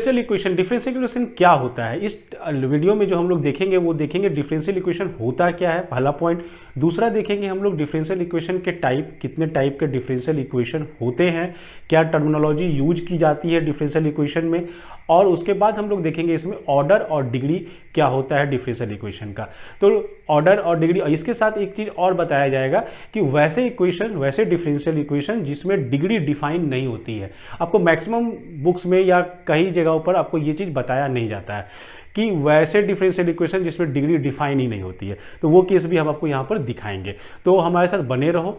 Differential equation क्या होता है, इस वीडियो में जो हम लोग देखेंगे वो देखेंगे डिफरेंशियल इक्वेशन होता क्या है, पहला पॉइंट। दूसरा देखेंगे हम लोग डिफरेंशियल इक्वेशन के टाइप, कितने टाइप के डिफरेंशियल इक्वेशन होते हैं, क्या टर्मिनोलॉजी यूज की जाती है डिफरेंशियल इक्वेशन में, और उसके बाद हम लोग देखेंगे इसमें ऑर्डर और डिग्री क्या होता है डिफरेंशियल इक्वेशन का। तो ऑर्डर और डिग्री, इसके साथ एक चीज़ और बताया जाएगा कि वैसे इक्वेशन, वैसे डिफरेंशियल इक्वेशन जिसमें डिग्री डिफाइन नहीं होती है, आपको मैक्सिमम बुक्स में या कई जगहों पर आपको ये चीज़ बताया नहीं जाता है कि वैसे डिफरेंशियल इक्वेशन जिसमें डिग्री डिफाइन ही नहीं होती है, तो वो केस भी हम आपको यहाँ पर दिखाएंगे। तो हमारे साथ बने रहो,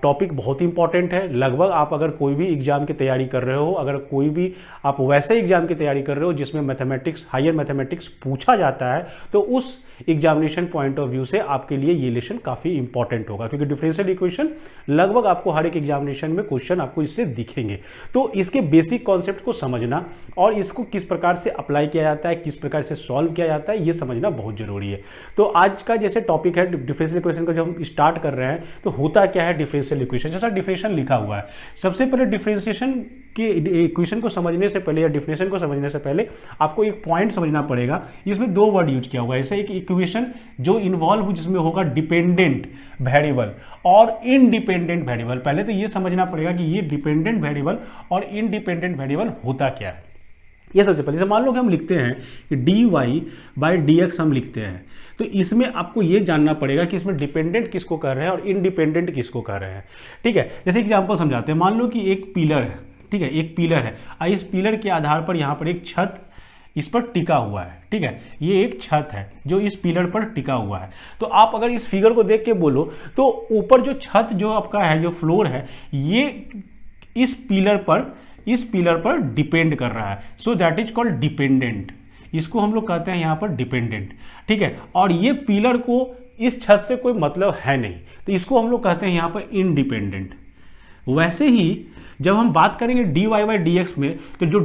टॉपिक बहुत इंपॉर्टेंट है। लगभग आप अगर कोई भी एग्जाम की तैयारी कर रहे हो, अगर कोई भी आप वैसे एग्जाम की तैयारी कर रहे हो जिसमें मैथमेटिक्स, हायर मैथमेटिक्स पूछा जाता है, तो उस एग्जामिनेशन पॉइंट ऑफ व्यू से आपके लिए ये लेसन काफ़ी इंपॉर्टेंट होगा, क्योंकि डिफरेंशियल इक्वेशन लगभग आपको हर एक एग्जामिनेशन में क्वेश्चन आपको इससे दिखेंगे। तो इसके बेसिक कॉन्सेप्ट को समझना और इसको किस प्रकार से अप्लाई किया जाता है, किस प्रकार से सॉल्व किया जाता है, ये समझना बहुत जरूरी है। तो आज का जैसे टॉपिक है डिफरेंशियल इक्वेशन का, जब हम स्टार्ट कर रहे हैं तो होता क्या है डिफरेंशियल इक्वेशन, जैसा डिफिनेशन लिखा हुआ है। सबसे पहले डिफरेंशिएशन के इक्वेशन को समझने से पहले या डिफिनेशन को समझने से पहले आपको एक पॉइंट समझना पड़ेगा। इसमें दो वर्ड यूज किया हुआ है, जैसे एक इक्वेशन जो इन्वॉल्व हो जिसमें होगा डिपेंडेंट वेरिएबल और इंडिपेंडेंट वेरिएबल। पहले तो ये समझना पड़ेगा कि ये डिपेंडेंट वेरिएबल और इंडिपेंडेंट वेरिएबल होता क्या है। ये सबसे पहले, मान लो कि हम लिखते हैं कि dy/dx हम लिखते हैं, तो इसमें आपको ये जानना पड़ेगा कि इसमें डिपेंडेंट किसको कर रहे हैं और इंडिपेंडेंट किसको कर रहे हैं। ठीक है, जैसे एग्जांपल समझाते हैं। मान लो कि एक पिलर है, ठीक है, एक पिलर है, और इस पिलर के आधार पर यहाँ पर एक छत इस पर टिका हुआ है। ठीक है, ये एक छत है जो इस पिलर पर टिका हुआ है। तो आप अगर इस फिगर को देख के बोलो तो ऊपर जो छत जो आपका है, जो फ्लोर है, ये इस पिलर पर डिपेंड कर रहा है। So that is called dependent. इसको हम लोग कहते हैं यहाँ पर डिपेंडेंट। ठीक है, और ये पिलर को इस छत से कोई मतलब है नहीं, तो इसको हम लोग कहते हैं यहाँ पर इंडिपेंडेंट। वैसे ही जब हम बात करेंगे dy/dx में, तो जो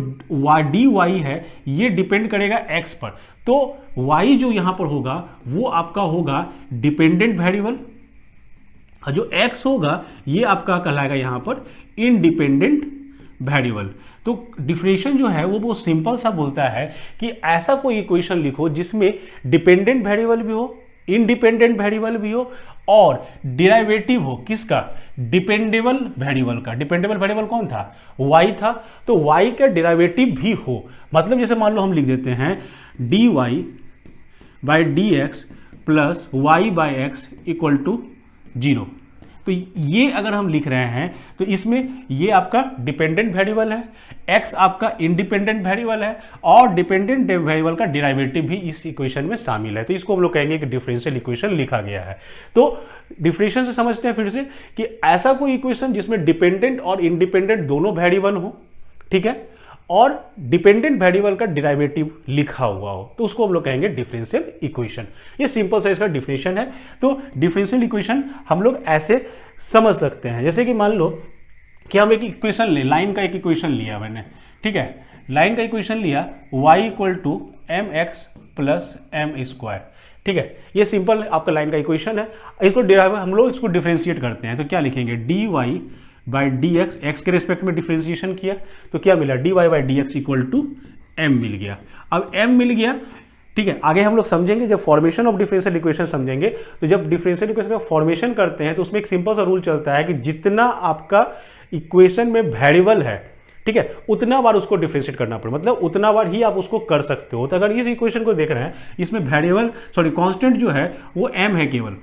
dy है ये डिपेंड करेगा x पर, तो y जो यहाँ पर होगा वो आपका होगा डिपेंडेंट वेरिएबल, और जो x होगा ये आपका कहलाएगा यहाँ पर इंडिपेंडेंट वेरिएबल। तो डिफिनेशन जो है वो सिंपल सा बोलता है कि ऐसा कोई इक्वेशन लिखो जिसमें डिपेंडेंट वेरिएबल भी हो, इंडिपेंडेंट वेरिएबल भी हो और डेरिवेटिव हो किसका, डिपेंडेबल वेरिएबल का। डिपेंडेबल वेरिएबल कौन था, y था, तो y का डेरिवेटिव भी हो। मतलब जैसे मान लो हम लिख देते हैं dy/dx plus y/x equal to 0। तो ये अगर हम लिख रहे हैं तो इसमें ये आपका डिपेंडेंट वेरिएबल है, x आपका इंडिपेंडेंट वेरिएबल है, और डिपेंडेंट वेरिएबल का डेरिवेटिव भी इस इक्वेशन में शामिल है। तो इसको हम लोग कहेंगे कि डिफरेंशियल इक्वेशन लिखा गया है। तो डिफिनेशन से समझते हैं फिर से कि ऐसा कोई इक्वेशन जिसमें डिपेंडेंट और इंडिपेंडेंट दोनों वेरिएबल हो, ठीक है, और डिपेंडेंट वेरिएबल का डेरिवेटिव लिखा हुआ हो, तो उसको हम लोग कहेंगे डिफरेंशियल इक्वेशन। ये सिंपल सा इसका डिफिनेशन है। तो डिफरेंशियल इक्वेशन हम लोग ऐसे समझ सकते हैं, जैसे कि मान लो कि हम एक इक्वेशन ले, लाइन का एक इक्वेशन लिया मैंने, ठीक है, लाइन का इक्वेशन लिया y = mx + m²। ठीक है, ये सिंपल आपका लाइन का इक्वेशन है। इसको हम लोग इसको डिफरेंशिएट करते हैं, तो क्या लिखेंगे, dy/dx, x के रेस्पेक्ट में डिफरेंशिएशन किया तो क्या मिला, dy/dx = m मिल गया। अब m मिल गया, ठीक है, आगे हम लोग समझेंगे जब फॉर्मेशन ऑफ डिफरेंशियल इक्वेशन समझेंगे। तो जब डिफरेंशियल इक्वेशन का फॉर्मेशन करते हैं तो उसमें एक सिंपल सा रूल चलता है कि जितना आपका इक्वेशन में वेरिएबल है, ठीक है, उतना बार उसको डिफरेंशिएट करना पड़े, मतलब उतना बार ही आप उसको कर सकते हो। तो अगर इस इक्वेशन को देख रहे हैं, इसमें वेरिएबल कांस्टेंट जो है वो m है केवल,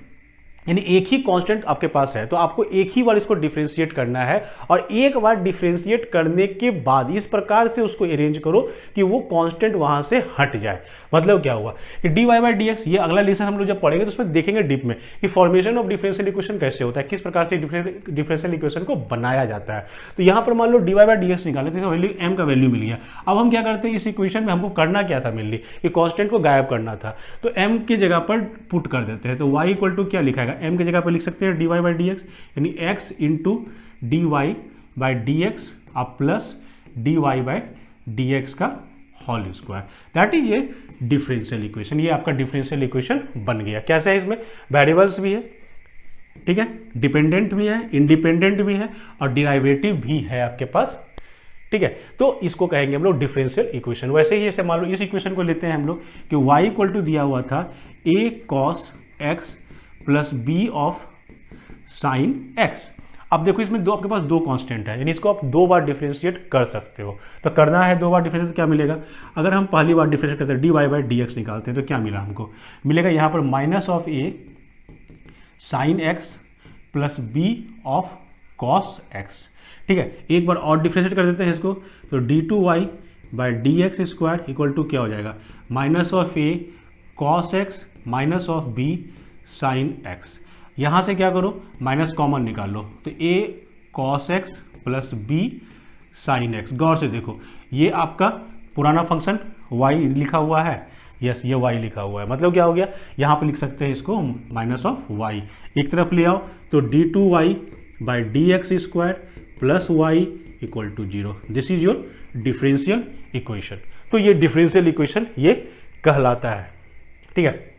यानी एक ही कांस्टेंट आपके पास है, तो आपको एक ही बार इसको डिफरेंशिएट करना है, और एक बार डिफरेंशिएट करने के बाद इस प्रकार से उसको अरेंज करो कि वो कांस्टेंट वहां से हट जाए। मतलब क्या हुआ कि dy/dx, ये अगला लेसन हम लोग जब पढ़ेंगे तो उसमें देखेंगे डीप में कि फॉर्मेशन ऑफ डिफरेंशियल इक्वेशन कैसे होता है, किस प्रकार से डिफरेंशियल इक्वेशन को बनाया जाता है। तो यहाँ पर मान लो dy/dx निकाले तो वैल्यू m का वैल्यू मिल गया। अब हम क्या करते हैं, इस इक्वेशन में हमको करना क्या था, मेनली कि कांस्टेंट को गायब करना था, तो m की जगह पर पुट कर देते हैं। तो y = क्या लिखा है, m की जगह पर लिख सकते हैं dy/dx, यानी x × dy/dx अब प्लस dy/dx का whole square, that is a differential equation. ये आपका डिफरेंशियल इक्वेशन बन गया। कैसे है, इसमें वेरिएबल्स भी है, ठीक है, डिपेंडेंट भी है, इंडिपेंडेंट भी है, और डेरिवेटिव भी है आपके पास ठीक है, तो इसको कहेंगे हम लोग डिफरेंशियल इक्वेशन। वैसे ही जैसे मान लो इस इक्वेशन को लेते हैं हम लोग कि y इक्वल टू दिया हुआ था a cos x plus b of sine x। अब देखो इसमें दो, आपके पास दो कांस्टेंट है, यानी इसको आप दो बार डिफरेंशिएट कर सकते हो। तो करना है दो बार डिफरेंशिएट, क्या मिलेगा? अगर हम पहली बार डिफरेंशिएट करते हैं dy बाई dx निकालते हैं तो क्या मिला हमको? मिलेगा यहाँ पर minus of a sine x plus b of cos x। ठीक है, एक बार और डिफरेंशिएट कर देते हैं इसको, तो d2y by dx square equal to क्या हो जाएगा? Minus of a cos x minus of b sine x। यहाँ से क्या करो, माइनस कॉमन निकाल लो, तो a cos x plus b sine x। गौर से देखो, ये आपका पुराना फंक्शन y लिखा हुआ है, यस ये y लिखा हुआ है, मतलब क्या हो गया, यहाँ पे लिख सकते हैं इसको माइनस ऑफ y, एक तरफ ले आओ तो d2y by dx square plus y equal to 0। This is your differential equation. तो ये डिफरेंशियल इक्वेशन ये कहलाता है। ठीक है,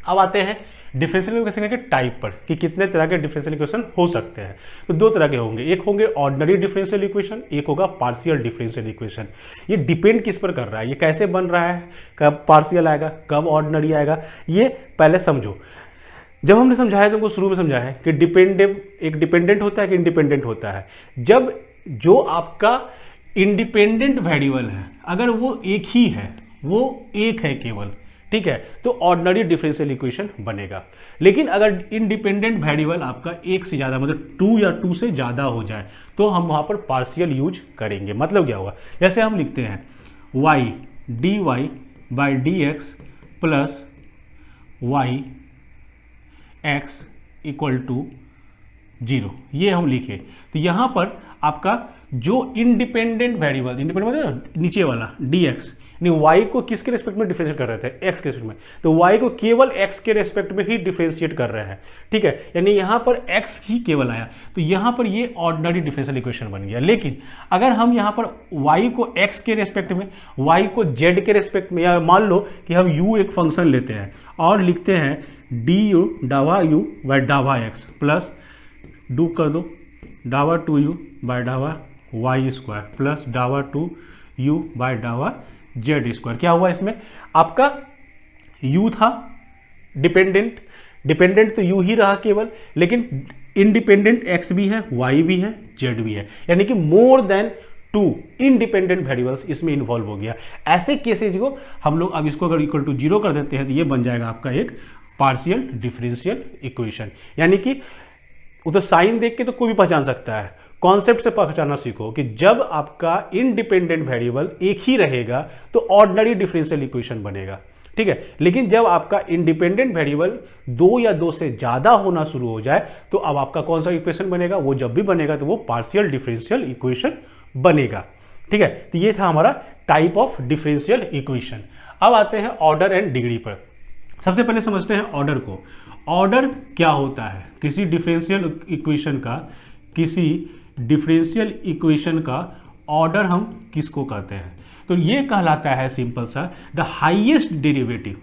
अब आते हैं डिफरेंशियल इक्वेशन के टाइप पर कि कितने तरह के डिफरेंशियल इक्वेशन हो सकते हैं। तो दो तरह के होंगे, एक होंगे ऑर्डिनरी डिफरेंशियल इक्वेशन, एक होगा पार्शियल डिफरेंशियल इक्वेशन। ये डिपेंड किस पर कर रहा है, ये कैसे बन रहा है, कब पार्शियल आएगा कब ऑर्डिनरी आएगा, ये पहले समझो। जब हमने समझाया तुमको शुरू में समझाया है कि एक डिपेंडेंट होता है कि इंडिपेंडेंट होता है। जब जो आपका इंडिपेंडेंट वेरिएबल है अगर वो एक ही है, वो एक है केवल, ठीक है, तो ऑर्डिनरी डिफरेंशियल इक्वेशन बनेगा। लेकिन अगर इंडिपेंडेंट वेरिएबल आपका एक से ज़्यादा, मतलब 2 या 2 से ज़्यादा हो जाए तो हम वहाँ पर पार्शियल यूज करेंगे। मतलब क्या होगा, जैसे हम लिखते हैं y dy by dx plus y x equal to 0, ये हम लिखे, तो यहाँ पर आपका जो इंडिपेंडेंट वेरिएबल, इंडिपेंडेंट मतलब नीचे वाला dx, यानी y को किसके रेस्पेक्ट में डिफरेंशिएट कर रहे थे, x के रेस्पेक्ट में, तो y को केवल x के रेस्पेक्ट में ही डिफरेंशिएट कर रहे हैं। ठीक है, यानी यहाँ पर x ही केवल आया, तो यहाँ पर ये ऑर्डिनरी डिफरेंशियल इक्वेशन बन गया। लेकिन अगर हम यहाँ पर y को x के रेस्पेक्ट में, y को z के रेस्पेक्ट में, या मान लो कि हम u एक फंक्शन लेते हैं और लिखते हैं du डावा u बाई डावा x प्लस डू कर दो डावा 2u बाई डावा y स्क्वायर प्लस डावा 2u बाई डावा z स्क्वायर। क्या हुआ इसमें, आपका u था डिपेंडेंट तो u ही रहा केवल, लेकिन इंडिपेंडेंट x भी है, y भी है, z भी है, यानी कि मोर देन 2 इंडिपेंडेंट वेरिएबल्स इसमें इन्वॉल्व हो गया। ऐसे केसेज को हम लोग अब इसको अगर इक्वल टू 0 कर देते हैं तो ये बन जाएगा आपका एक पार्शियल डिफरेंशियल इक्वेशन। यानी कि उधर साइन देख के तो कोई भी पहचान सकता है, कॉन्सेप्ट से पहचानना सीखो कि जब आपका इंडिपेंडेंट वेरिएबल एक ही रहेगा तो ऑर्डिनरी डिफरेंशियल इक्वेशन बनेगा। ठीक है, लेकिन जब आपका इंडिपेंडेंट वेरिएबल 2 या 2 से ज्यादा होना शुरू हो जाए तो अब आपका कौन सा इक्वेशन बनेगा, वो जब भी बनेगा तो वो पार्शियल डिफरेंशियल इक्वेशन बनेगा। ठीक है, तो ये था हमारा टाइप ऑफ डिफरेंशियल इक्वेशन। अब आते हैं ऑर्डर एंड डिग्री पर। सबसे पहले समझते हैं ऑर्डर को। ऑर्डर क्या होता है, किसी डिफरेंशियल इक्वेशन का ऑर्डर हम किसको कहते हैं, तो ये कहलाता है सिंपल सा द हाईएस्ट डेरिवेटिव,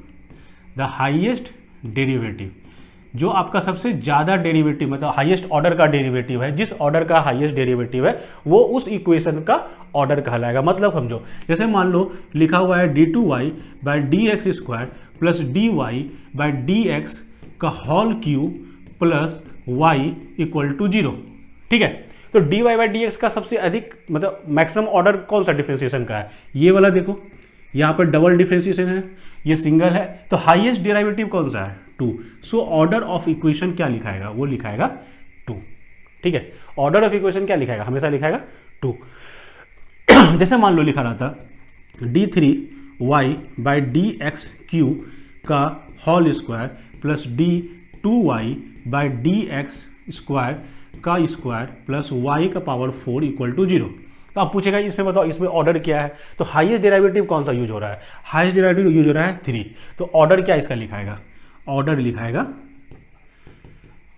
जो आपका सबसे ज्यादा डेरिवेटिव, मतलब हाईएस्ट ऑर्डर का डेरिवेटिव है, जिस ऑर्डर का हाईएस्ट डेरिवेटिव है वो उस इक्वेशन का ऑर्डर कहलाएगा। मतलब समझो, जैसे मान लो लिखा हुआ है d2y by dx square plus dy by dx का whole cube plus y equal to 0। ठीक है, तो dy बाई dx का सबसे अधिक, मतलब मैक्सिमम ऑर्डर कौन सा डिफरेंशिएशन का है, ये वाला देखो, यहाँ पर डबल डिफरेंशिएशन है, ये सिंगल है, तो हाईएस्ट डेरिवेटिव कौन सा है, 2। सो ऑर्डर ऑफ इक्वेशन क्या लिखाएगा, वो लिखाएगा 2। ठीक है, ऑर्डर ऑफ इक्वेशन क्या लिखाएगा, हमेशा लिखाएगा 2। जैसे मान लो लिखा रहा था d3y बाई dx क्यूब का whole square plus d2y by dx square का स्क्वायर प्लस y का पावर 4 इक्वल टू 0। तो आप पूछेगा इसमें बताओ इसमें ऑर्डर क्या है, तो हाईएस्ट डेरिवेटिव कौन सा यूज हो रहा है, हाईएस्ट डेरिवेटिव यूज हो रहा है 3। तो ऑर्डर क्या इसका लिखाएगा, ऑर्डर लिखाएगा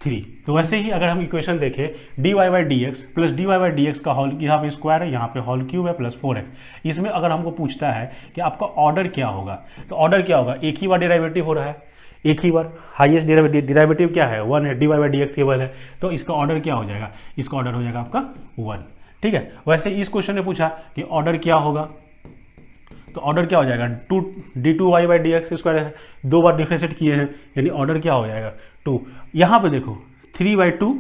3। तो वैसे ही अगर हम इक्वेशन देखें dy by dx plus dy by dx का होल, यहाँ पे स्क्वायर है, यहाँ पे होल क्यूब है प्लस 4x। इसमें अगर हमको पूछता है कि आपका ऑर्डर क्या होगा, तो ऑर्डर क्या होगा, एक ही बार डेरिवेटिव हो रहा है, एक ही बार, हाईएस्ट डेरिवेटिव क्या है 1 है, dy बाई dx केवल है, तो इसका ऑर्डर क्या हो जाएगा, इसका ऑर्डर हो जाएगा आपका 1। ठीक है। वैसे इस क्वेश्चन ने पूछा कि ऑर्डर क्या होगा, तो ऑर्डर क्या हो जाएगा, d2y/dx² है, 2 बार डिफरेंशिएट किए हैं, यानी ऑर्डर क्या हो जाएगा 2। यहाँ पे देखो 3/2,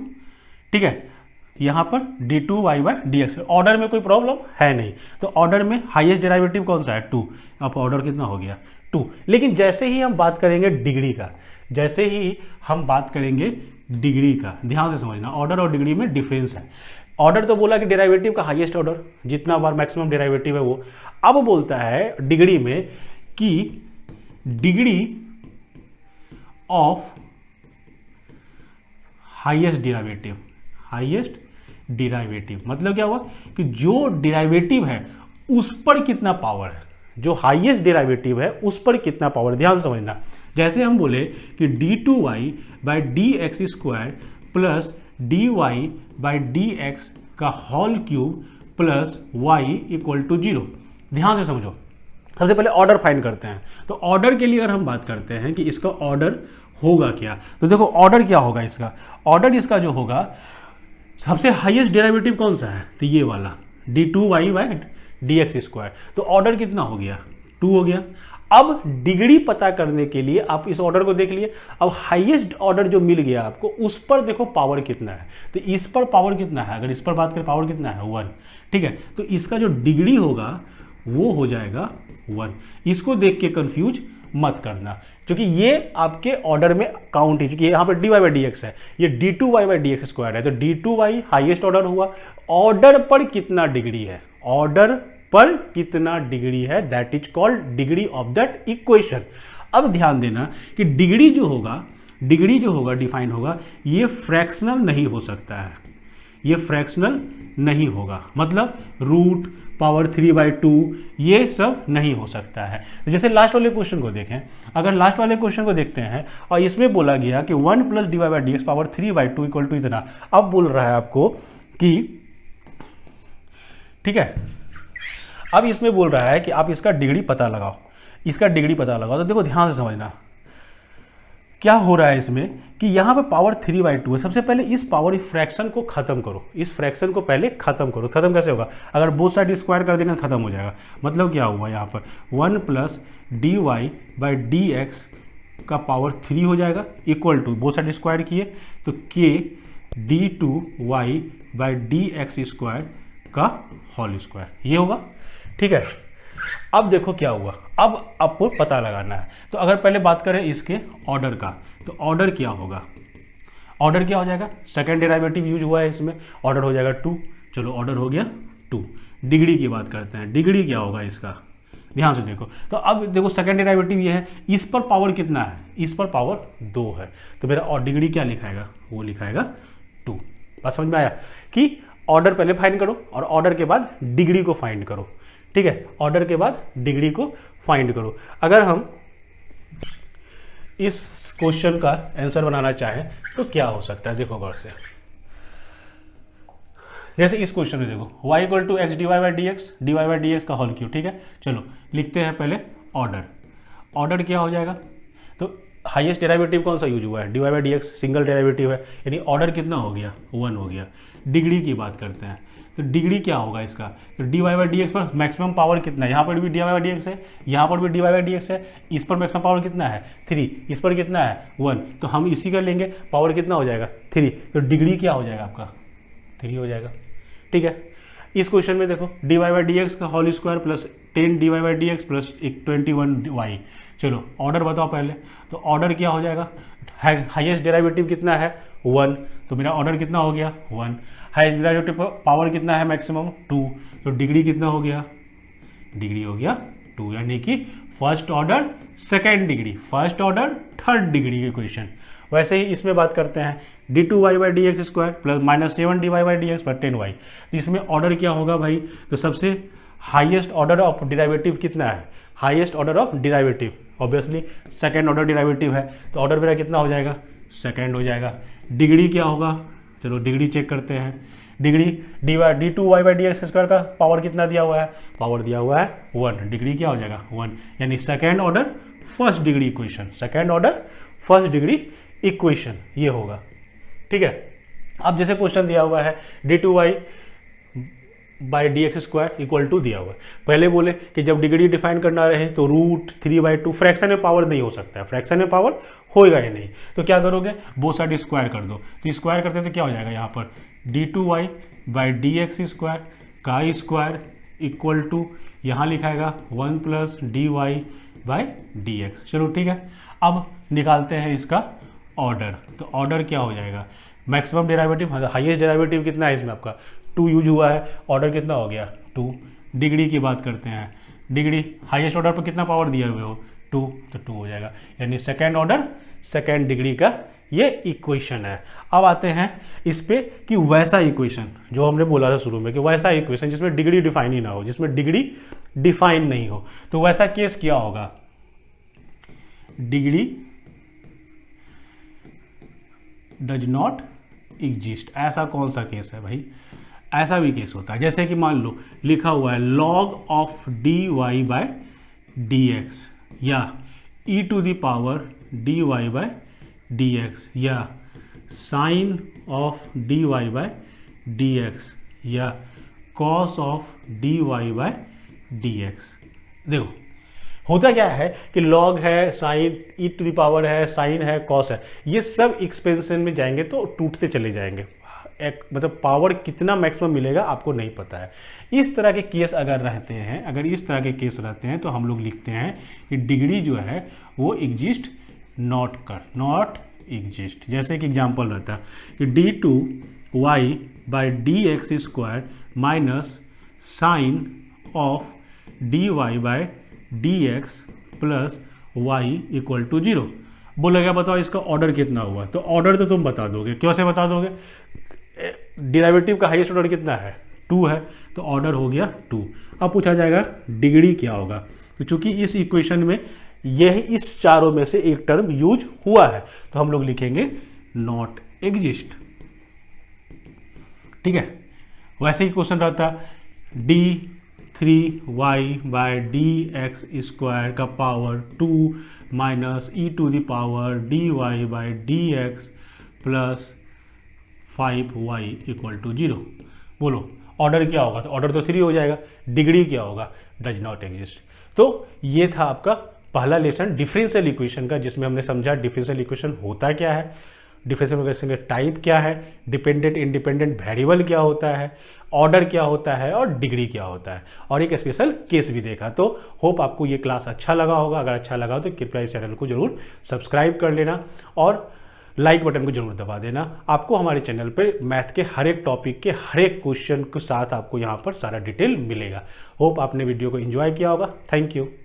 ठीक है, यहाँ पर d2y/dx, ऑर्डर में कोई प्रॉब्लम है नहीं, तो ऑर्डर में हाईएस्ट डेरिवेटिव कौन सा है 2, अब ऑर्डर कितना हो गया 2। लेकिन जैसे ही हम बात करेंगे डिग्री का, जैसे ही हम बात करेंगे डिग्री का, ध्यान से समझना, ऑर्डर और डिग्री में डिफरेंस है। ऑर्डर तो बोला कि डेरिवेटिव का हाईएस्ट ऑर्डर, जितना बार मैक्सिमम डेरिवेटिव है वो। अब बोलता है डिग्री में कि degree of highest derivative, highest derivative मतलब क्या हुआ कि जो डेरिवेटिव है उस पर कितना पावर है, जो हाईएस्ट डेरिवेटिव है उस पर कितना पावर, ध्यान समझना। जैसे हम बोले कि d2y/dx² प्लस dy/dx का whole cube plus y equal to 0। ध्यान से समझो, सबसे पहले ऑर्डर फाइंड करते हैं। तो ऑर्डर के लिए अगर हम बात करते हैं कि इसका ऑर्डर होगा क्या, तो देखो ऑर्डर क्या होगा इसका, ऑर्डर इसका जो होगा, सबसे हाईएस्ट डेरिवेटिव कौन सा है, तो ये वाला d2y/dx², तो ऑर्डर कितना हो गया 2 हो गया। अब डिग्री पता करने के लिए आप इस ऑर्डर को देख लिए, अब हाईएस्ट ऑर्डर जो मिल गया आपको उस पर देखो पावर कितना है, तो इस पर पावर कितना है, अगर इस पर बात करें पावर कितना है 1, ठीक है, तो इसका जो डिग्री होगा वो हो जाएगा 1। इसको देख के कंफ्यूज मत करना, क्योंकि ये आपके ऑर्डर में काउंट है, क्योंकि यहाँ पर dy/dx है, ये d2y/dx² है, तो d2y हाईएस्ट ऑर्डर हुआ। ऑर्डर पर कितना डिग्री है, ऑर्डर पर कितना डिग्री है, that is called degree of that equation. अब ध्यान देना कि डिग्री जो होगा डिफाइन होगा, ये फ्रैक्शनल नहीं हो सकता है, ये फ्रैक्शनल नहीं होगा, मतलब रूट पावर 3/2 ये सब नहीं हो सकता है। तो जैसे लास्ट वाले क्वेश्चन को देखें, अगर लास्ट वाले क्वेश्चन को देखते हैं और इसमें बोला गया कि 1 plus dy/dx power 3/2 equal to इतना, अब बोल रहा है आपको कि, ठीक है, अब इसमें बोल रहा है कि आप इसका डिग्री पता लगाओ, इसका डिग्री पता लगाओ। तो देखो ध्यान से समझना क्या हो रहा है इसमें कि यहाँ पे पावर 3/2 है। सबसे पहले इस पावर फ्रैक्शन को खत्म करो, इस फ्रैक्शन को पहले खत्म करो। खत्म कैसे होगा, अगर बोथ साइड स्क्वायर कर देंगे खत्म हो जाएगा। मतलब क्या हुआ यहाँ पर 1 प्लस dy/dx का पावर 3 हो जाएगा equal to, both side square किए तो k d2y/dx² का होल स्क्वायर, ये होगा, ठीक है। अब देखो क्या हुआ, अब आपको पता लगाना है। तो अगर पहले बात करें इसके ऑर्डर का, तो ऑर्डर क्या होगा, ऑर्डर क्या हो जाएगा, सेकंड डेरिवेटिव यूज हुआ है इसमें, ऑर्डर हो जाएगा 2। चलो ऑर्डर हो गया 2। डिग्री की बात करते हैं, डिग्री क्या होगा इसका, ध्यान से देखो। तो अब देखो सेकंड डेरिवेटिव ये है, इस पर पावर कितना है, इस पर पावर 2 है, तो मेरा और डिग्री क्या लिखाएगा, वो लिखाएगा 2। बात समझ में आया कि ऑर्डर पहले फाइंड करो और ऑर्डर के बाद डिग्री को फाइंड करो, ठीक है, ऑर्डर के बाद डिग्री को फाइंड करो। अगर हम इस क्वेश्चन का आंसर बनाना चाहें तो क्या हो सकता है, देखो गौर से। जैसे इस क्वेश्चन में देखो y equal to x dy/dx का होल क्यूब, ठीक है। चलो लिखते हैं पहले ऑर्डर, ऑर्डर क्या हो जाएगा, तो हाईएस्ट डेरिवेटिव कौन सा यूज हुआ है, dy/dx सिंगल डेरिवेटिव है, यानी ऑर्डर कितना हो गया 1 हो गया। डिग्री की बात करते हैं, तो डिग्री क्या होगा इसका, तो dy/dx पर मैक्सिमम पावर कितना है, यहाँ पर भी dy/dx है, यहाँ पर भी dy/dx है, इस पर मैक्सिमम पावर कितना है 3, इस पर कितना है 1, तो हम इसी का लेंगे, पावर कितना हो जाएगा 3, तो डिग्री क्या हो जाएगा आपका 3 हो जाएगा, ठीक है। इस क्वेश्चन में देखो dy/dx का whole square plus 10 dy/dx plus 21y। चलो ऑर्डर बताओ पहले, तो ऑर्डर क्या हो जाएगा, हाईएस्ट डेरिवेटिव कितना है 1, तो मेरा ऑर्डर कितना हो गया 1। हाईएस्ट डेरिवेटिव पावर कितना है मैक्सिमम 2, तो डिग्री कितना हो गया, डिग्री हो गया 2, यानी कि first order second degree, first order third degree के क्वेश्चन। वैसे ही इसमें बात करते हैं d2y/dx² प्लस -7 dy/dx पर 10y, तो इसमें ऑर्डर क्या होगा भाई, तो सबसे हाईएस्ट ऑर्डर ऑफ डेरिवेटिव कितना है, highest order of derivative obviously second order derivative है, तो ऑर्डर मेरा कितना हो जाएगा सेकेंड हो जाएगा। डिग्री क्या होगा, चलो डिग्री चेक करते हैं, डिग्री d2y/dx² का पावर कितना दिया हुआ है, पावर दिया हुआ है 1, डिग्री क्या हो जाएगा 1, यानी second order first degree equation, second order first degree equation ये होगा, ठीक है। अब जैसे क्वेश्चन दिया हुआ है d2y by D X square equal to दिया हुआ है। पहले बोले कि जब डिग्री डिफाइन करना रहे तो √3/2 फ्रैक्शन में पावर नहीं हो सकता है, फ्रैक्शन में पावर होएगा ही नहीं, तो क्या करोगे, बोथ साइड स्क्वायर कर दो। तो स्क्वायर करते तो क्या हो जाएगा यहाँ पर d2y by D X square का स्क्वायर इक्वल टू यहाँ लिखाएगा 1 + dy बाई डी एक्स। चलो ठीक है, अब निकालते हैं इसका ऑर्डर। तो ऑर्डर क्या हो जाएगा, मैक्सिमम डेरिवेटिव, हाईएस्ट डेरिवेटिव कितना है इसमें आपका 2 यूज हुआ है, ऑर्डर कितना हो गया 2। डिग्री की बात करते हैं, डिग्री हाईएस्ट ऑर्डर पर कितना पावर दिया हुए हो 2, तो 2 हो जाएगा, यानी सेकेंड ऑर्डर सेकेंड डिग्री का ये इक्वेशन है। अब आते हैं इस पे कि वैसा इक्वेशन जो हमने बोला था शुरू में, कि वैसा इक्वेशन जिसमें डिग्री डिफाइन ही ना हो, जिसमें डिग्री डिफाइन नहीं हो, तो वैसा केस क्या होगा, डिग्री डज नॉट एग्जिस्ट। ऐसा कौन सा केस है भाई, ऐसा भी केस होता है, जैसे कि मान लो लिखा हुआ है log of dy by D X, या e⁻ dy by D X, या sine of dy by D X, या cos of dy by D X. देखो होता क्या है कि लॉग है, साइन e⁻ है, साइन है, कॉस है, ये सब एक्सपेंशन में जाएंगे तो टूटते चले जाएंगे, मतलब पावर कितना मैक्सिमम मिलेगा आपको नहीं पता है। इस तरह के केस अगर रहते हैं, अगर इस तरह के केस रहते हैं तो हम लोग लिखते हैं कि डिग्री जो है वो एग्जिस्ट नॉट एग्जिस्ट। जैसे कि एग्जांपल रहता है कि d2y by D X square minus sine of dy by D X plus Y equal to 0। बोलेगा बताओ इसका ऑर्डर कितना हुआ, तो ऑर्डर तो तुम बता दोगे, क्यों से बता दोगे, डेरिवेटिव का हाईएस्ट ऑर्डर कितना है 2 है, तो ऑर्डर हो गया 2। अब पूछा जाएगा डिग्री क्या होगा, तो चूंकि इस इक्वेशन में यह इस चारों में से एक टर्म यूज हुआ है तो हम लोग लिखेंगे नॉट एग्जिस्ट। ठीक है, वैसे ही क्वेश्चन रहता d3y by D X square का power 2 minus e⁻ dy by D X plus 5y equal to 0। बोलो ऑर्डर क्या होगा, तो ऑर्डर तो 3 हो जाएगा, डिग्री क्या होगा, डज नॉट एग्जिस्ट। तो ये था आपका पहला लेसन डिफरेंशियल इक्वेशन का, जिसमें हमने समझा डिफरेंशियल इक्वेशन होता क्या है, डिफरेंशियल इक्वेशन का टाइप क्या है, डिपेंडेंट इंडिपेंडेंट वेरिएबल क्या होता है, ऑर्डर क्या होता है और डिग्री क्या होता है, और एक स्पेशल केस भी देखा। तो होप आपको ये क्लास अच्छा लगा होगा, अगर अच्छा लगा तो कृपया इस चैनल को जरूर सब्सक्राइब कर लेना और लाइक बटन को जरूर दबा देना। आपको हमारे चैनल पे मैथ के हर एक टॉपिक के हर एक क्वेश्चन के साथ आपको यहाँ पर सारा डिटेल मिलेगा। होप आपने वीडियो को एंजॉय किया होगा। Thank you.